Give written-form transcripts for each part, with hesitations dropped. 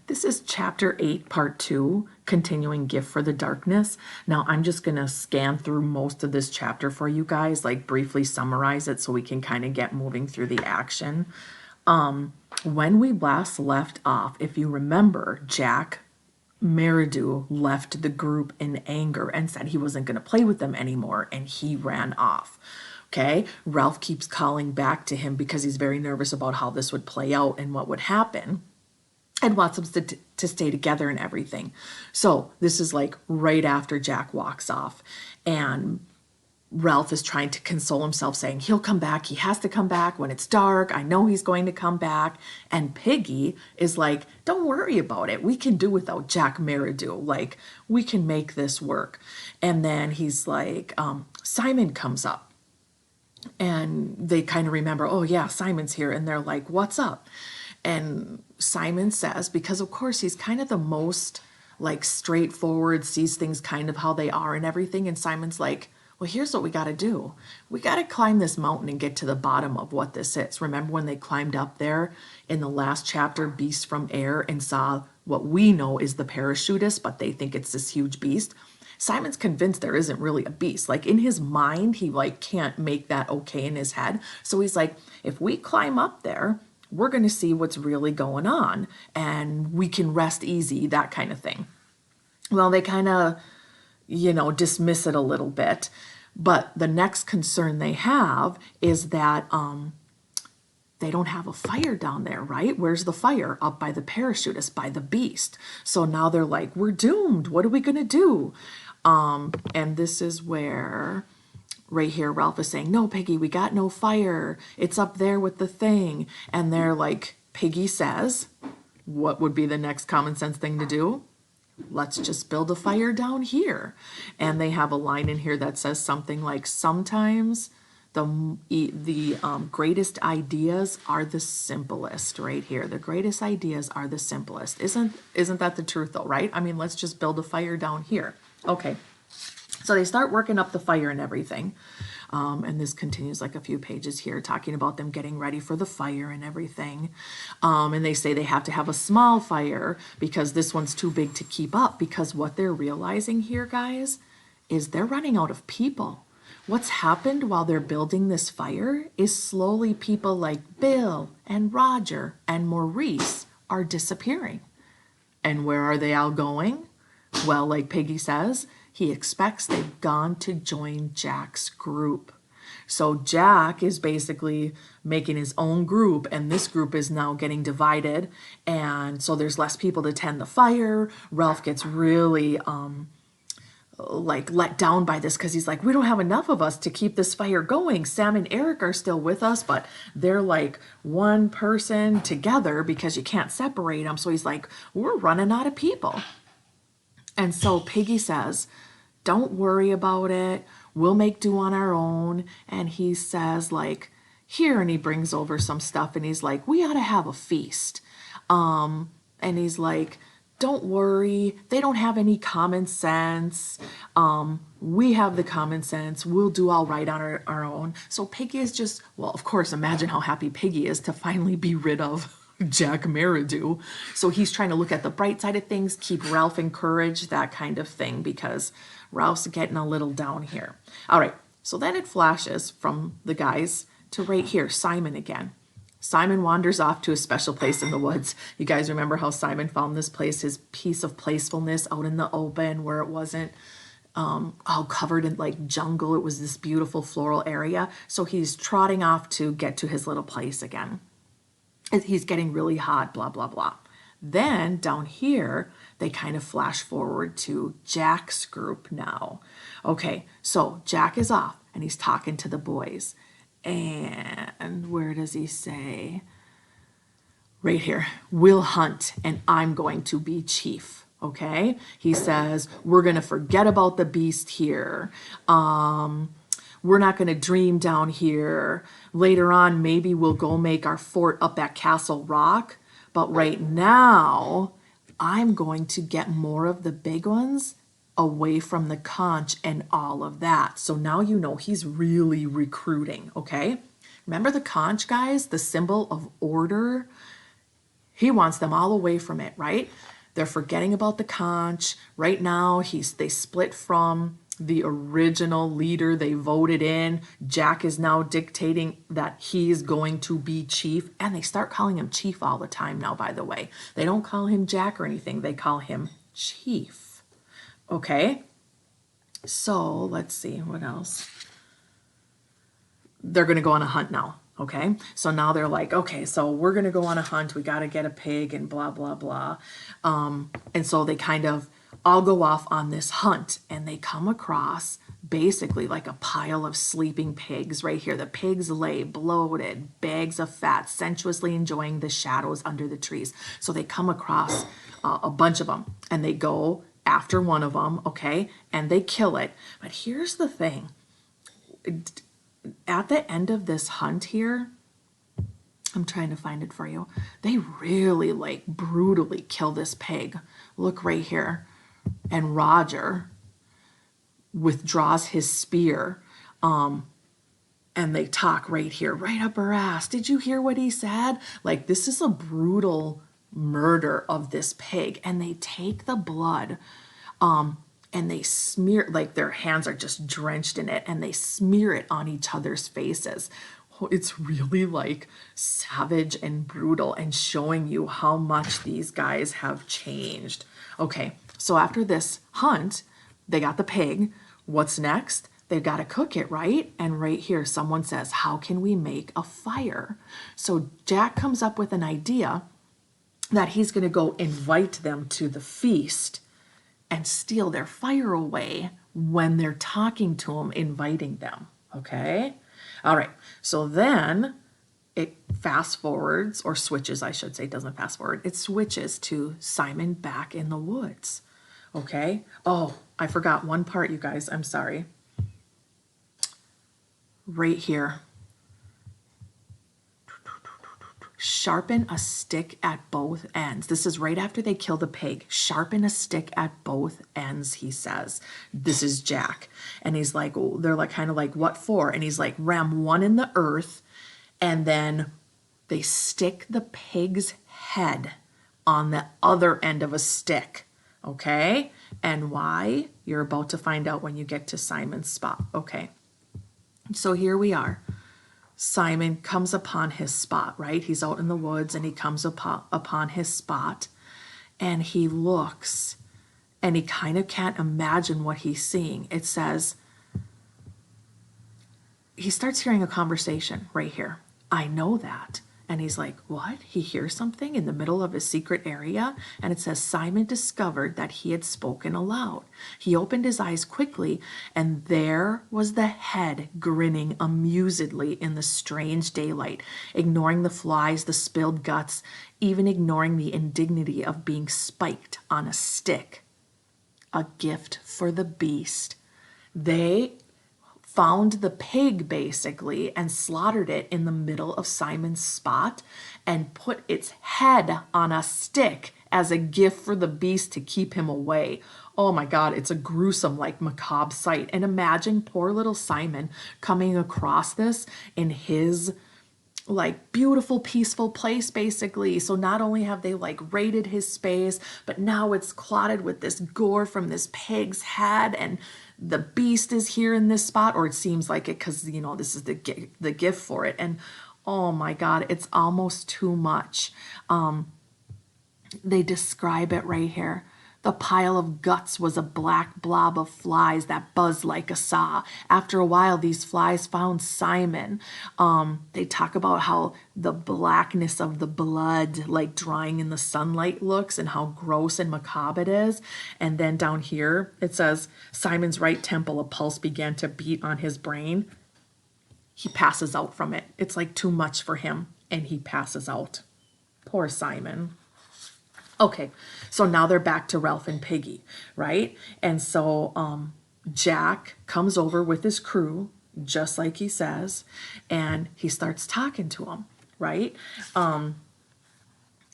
This is chapter 8, part 2, continuing gift for the darkness. Now I'm just going to scan through most of this chapter for you guys, like briefly summarize it so we can kind of get moving through the action. When we last left off, if you remember, Jack Meridew left the group in anger and said he wasn't going to play with them anymore, and he ran off. Okay, Ralph keeps calling back to him because he's very nervous about how this would play out and what would happen, and wants them to stay together and everything. So this is like right after Jack walks off, and Ralph is trying to console himself, saying he'll come back. He has to come back when it's dark. I know he's going to come back. And Piggy is like, don't worry about it. We can do without Jack Meridew. Like, we can make this work. And then he's like, Simon comes up. And they kind of remember, oh yeah, Simon's here. And they're like, what's up? And Simon says, because of course he's kind of the most like straightforward, sees things kind of how they are and everything. And Simon's like, well, here's what we got to do. We got to climb this mountain and get to the bottom of what this is. Remember when they climbed up there in the last chapter, Beast from Air, and saw what we know is the parachutist, but they think it's this huge beast? Simon's convinced there isn't really a beast. Like in his mind, he like can't make that okay in his head. So he's like, if we climb up there, we're going to see what's really going on and we can rest easy, that kind of thing. Well, they kind of, dismiss it a little bit. But the next concern they have is that they don't have a fire down there, right? Where's the fire? Up by the parachutist, by the beast. So now they're like, we're doomed. What are we going to do? And this is where right here Ralph is saying, no, Piggy, we got no fire. It's up there with the thing. And they're like, Piggy says, what would be the next common sense thing to do? Let's just build a fire down here. And they have a line in here that says something like, sometimes the greatest ideas are the simplest. Right here, the greatest ideas are the simplest. Isn't that the truth though, right? I mean, let's just build a fire down here. Okay, so they start working up the fire and everything. And this continues like a few pages here talking about them getting ready for the fire and everything. And they say they have to have a small fire because this one's too big to keep up, because what they're realizing here, guys, is they're running out of people. What's happened while they're building this fire is slowly people like Bill and Roger and Maurice are disappearing. And where are they all going? Well, like Piggy says, he expects they've gone to join Jack's group. So Jack is basically making his own group, and this group is now getting divided. And so there's less people to tend the fire. Ralph gets really like let down by this because he's like, we don't have enough of us to keep this fire going. Sam and Eric are still with us, but they're like one person together because you can't separate them. So he's like, we're running out of people. And so Piggy says, don't worry about it. We'll make do on our own. And he says like, here, and he brings over some stuff and he's like, we ought to have a feast. And he's like, don't worry. They don't have any common sense. We have the common sense. We'll do all right on our own. So Piggy is just, well, of course, imagine how happy Piggy is to finally be rid of Jack Meridew. So he's trying to look at the bright side of things, keep Ralph encouraged, that kind of thing, because Ralph's getting a little down here. All right, so then it flashes from the guys to right here, Simon again. Simon wanders off to a special place in the woods. You guys remember how Simon found this place, his piece of playfulness out in the open where it wasn't all covered in like jungle. It was this beautiful floral area. So he's trotting off to get to his little place again. He's getting really hot, blah, blah, blah. Then down here, they kind of flash forward to Jack's group now. Okay, so Jack is off and he's talking to the boys. And where does he say? Right here, we'll hunt and I'm going to be chief. Okay, he says, we're going to forget about the beast here. We're not going to dream down here. Later on, maybe we'll go make our fort up at Castle Rock. But right now, I'm going to get more of the big ones away from the conch and all of that. So now you know he's really recruiting, okay? Remember the conch, guys? The symbol of order? He wants them all away from it, right? They're forgetting about the conch. Right now, they split from the original leader they voted in. Jack is now dictating that he's going to be chief. And they start calling him chief all the time now, by the way. They don't call him Jack or anything. They call him chief. Okay? So let's see, what else? They're going to go on a hunt now. Okay, so now they're like, okay, so we're going to go on a hunt. We got to get a pig and blah, blah, blah. And so they kind of all go off on this hunt, and they come across basically like a pile of sleeping pigs right here. The pigs lay bloated, bags of fat, sensuously enjoying the shadows under the trees. So they come across a bunch of them, and they go after one of them, okay, and they kill it. But here's the thing. At the end of this hunt here, I'm trying to find it for you. They really like brutally kill this pig. Look right here. And Roger withdraws his spear. And they talk right here, right up her ass. Did you hear what he said? Like, this is a brutal murder of this pig. And they take the blood, and they smear, like their hands are just drenched in it, and they smear it on each other's faces. It's really like savage and brutal, and showing you how much these guys have changed. Okay, so after this hunt, they got the pig. What's next? They've got to cook it, right? And right here, someone says, how can we make a fire? So Jack comes up with an idea that he's going to go invite them to the feast and steal their fire away when they're talking to him, inviting them, okay? All right, so then it fast forwards, or switches, I should say, it doesn't fast forward. It switches to Simon back in the woods, okay? Oh, I forgot one part, you guys, I'm sorry. Right here. Sharpen a stick at both ends. This is right after they kill the pig. Sharpen a stick at both ends, he says. This is Jack. And he's like, oh, they're like kind of like, what for? And he's like, ram one in the earth, and then they stick the pig's head on the other end of a stick. Okay? And why? You're about to find out when you get to Simon's spot. Okay. So here we are. Simon comes upon his spot, right? He's out in the woods, and he comes upon his spot, and he looks, and he kind of can't imagine what he's seeing. It says, he starts hearing a conversation right here. I know that. And he's like, what? He hears something in the middle of his secret area? And it says, Simon discovered that he had spoken aloud. He opened his eyes quickly, and there was the head grinning amusedly in the strange daylight, ignoring the flies, the spilled guts, even ignoring the indignity of being spiked on a stick. A gift for the beast. They found the pig basically and slaughtered it in the middle of Simon's spot and put its head on a stick as a gift for the beast to keep him away. Oh my God, it's a gruesome, like macabre sight. And imagine poor little Simon coming across this in his like beautiful, peaceful place basically. So not only have they like raided his space, but now it's clotted with this gore from this pig's head, and the beast is here in this spot, or it seems like it, because you know this is the gift for it. And oh my God, it's almost too much. They describe it right here. The pile of guts was a black blob of flies that buzzed like a saw. After a while, these flies found Simon. They talk about how the blackness of the blood, like drying in the sunlight, looks, and how gross and macabre it is. And then down here, it says, Simon's right temple, a pulse began to beat on his brain. He passes out from it. It's like too much for him, and he passes out. Poor Simon. Okay, so now they're back to Ralph and Piggy, right? And so Jack comes over with his crew, just like he says, and he starts talking to them, right? And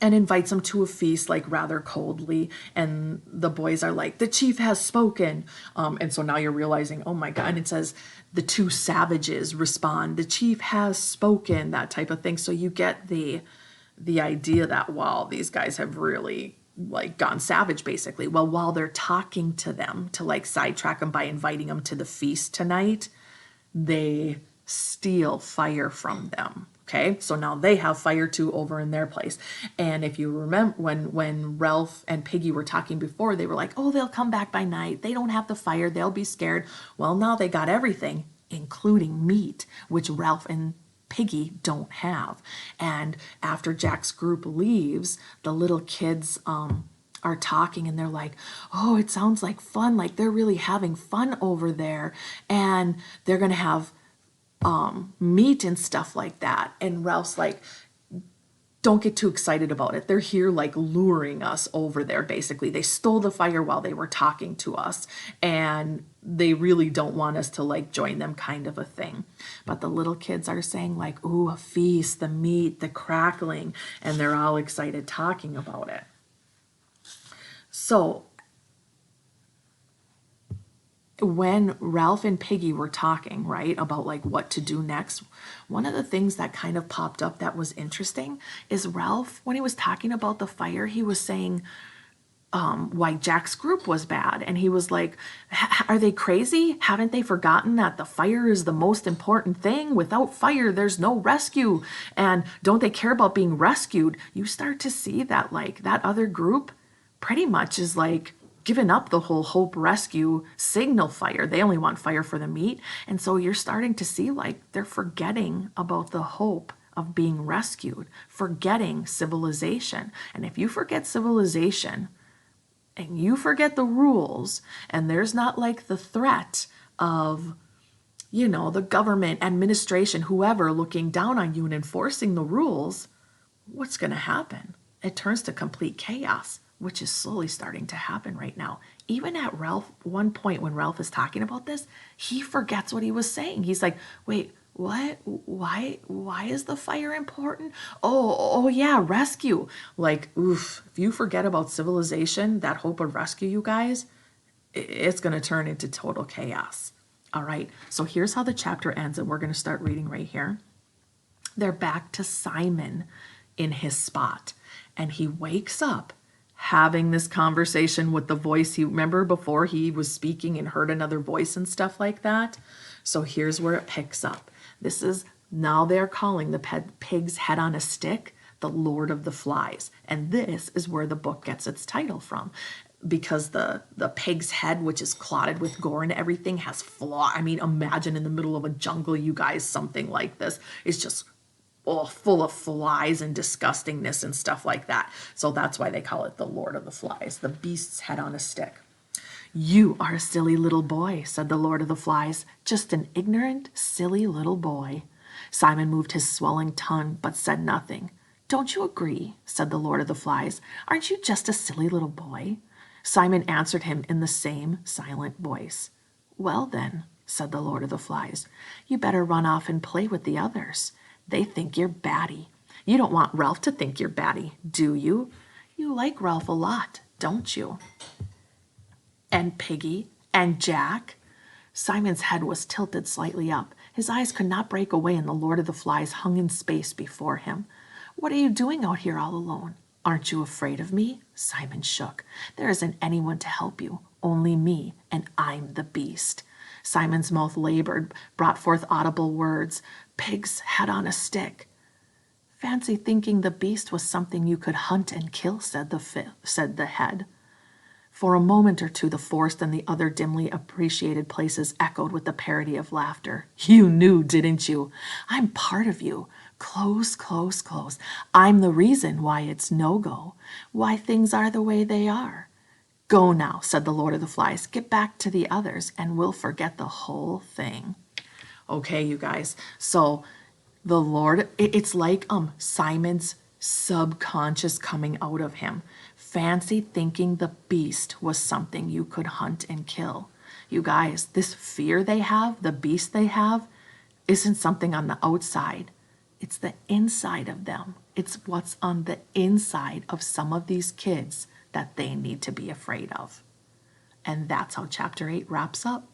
invites them to a feast, like rather coldly. And the boys are like, the chief has spoken. And so now you're realizing, oh my God. And it says, the two savages respond, the chief has spoken, that type of thing. So you get the the idea that, wow, these guys have really like gone savage basically. Well, while they're talking to them to like sidetrack them by inviting them to the feast tonight, they steal fire from them. Okay, so now they have fire too over in their place. And if you remember when Ralph and Piggy were talking before, they were like, oh, they'll come back by night. They don't have the fire. They'll be scared. Well, now they got everything, including meat, which Ralph and Piggy don't have. And after Jack's group leaves, the little kids are talking and they're like, oh, it sounds like fun. Like they're really having fun over there. And they're going to have meat and stuff like that. And Ralph's like, don't get too excited about it. They're here like luring us over there, basically. They stole the fire while they were talking to us. And they really don't want us to like join them, kind of a thing. But the little kids are saying like, ooh, a feast, the meat, the crackling. And they're all excited talking about it. So when Ralph and Piggy were talking, right, about like what to do next, one of the things that kind of popped up that was interesting is Ralph, when he was talking about the fire, he was saying why Jack's group was bad. And he was like, are they crazy? Haven't they forgotten that the fire is the most important thing? Without fire, there's no rescue. And don't they care about being rescued? You start to see that like that other group pretty much is like given up the whole hope rescue signal fire. They only want fire for the meat. And so you're starting to see like they're forgetting about the hope of being rescued, forgetting civilization. And if you forget civilization and you forget the rules, and there's not like the threat of, you know, the government, administration, whoever looking down on you and enforcing the rules, what's going to happen? It turns to complete chaos, which is slowly starting to happen right now. Even at Ralph, one point when Ralph is talking about this, he forgets what he was saying. He's like, wait, what? Why is the fire important? Oh yeah, rescue. Like, oof, if you forget about civilization, that hope of rescue, you guys, it's going to turn into total chaos. All right, so here's how the chapter ends, and we're going to start reading right here. They're back to Simon in his spot, and he wakes up having this conversation with the voice. He remember before he was speaking and heard another voice and stuff like that. So here's where it picks up. This is now they're calling the pig's head on a stick the Lord of the Flies. And this is where the book gets its title from. Because the pig's head, which is clotted with gore and everything, has flaw. I mean, imagine in the middle of a jungle, you guys, something like this. It's just full of flies and disgustingness and stuff like that. So that's why they call it the Lord of the Flies, the beast's head on a stick. You are a silly little boy, said the Lord of the Flies, just an ignorant, silly little boy. Simon moved his swelling tongue, but said nothing. Don't you agree, said the Lord of the Flies. Aren't you just a silly little boy? Simon answered him in the same silent voice. Well then, said the Lord of the Flies, you better run off and play with the others. They think you're batty. You don't want Ralph to think you're batty, do you? You like Ralph a lot, don't you? And Piggy and Jack? Simon's head was tilted slightly up. His eyes could not break away, and the Lord of the Flies hung in space before him. What are you doing out here all alone? Aren't you afraid of me? Simon shook. There isn't anyone to help you, only me, and I'm the beast. Simon's mouth labored, brought forth audible words. Pig's head on a stick. Fancy thinking the beast was something you could hunt and kill, said the head. For a moment or two, the forest and the other dimly appreciated places echoed with the parody of laughter. You knew, didn't you? I'm part of you. Close, close, close. I'm the reason why it's no-go, why things are the way they are. Go now, said the Lord of the Flies. Get back to the others, and we'll forget the whole thing. Okay, you guys. So the Lord, it's like Simon's subconscious coming out of him. Fancy thinking the beast was something you could hunt and kill. You guys, this fear they have, the beast they have, isn't something on the outside. It's the inside of them. It's what's on the inside of some of these kids that they need to be afraid of. And that's how chapter 8 wraps up.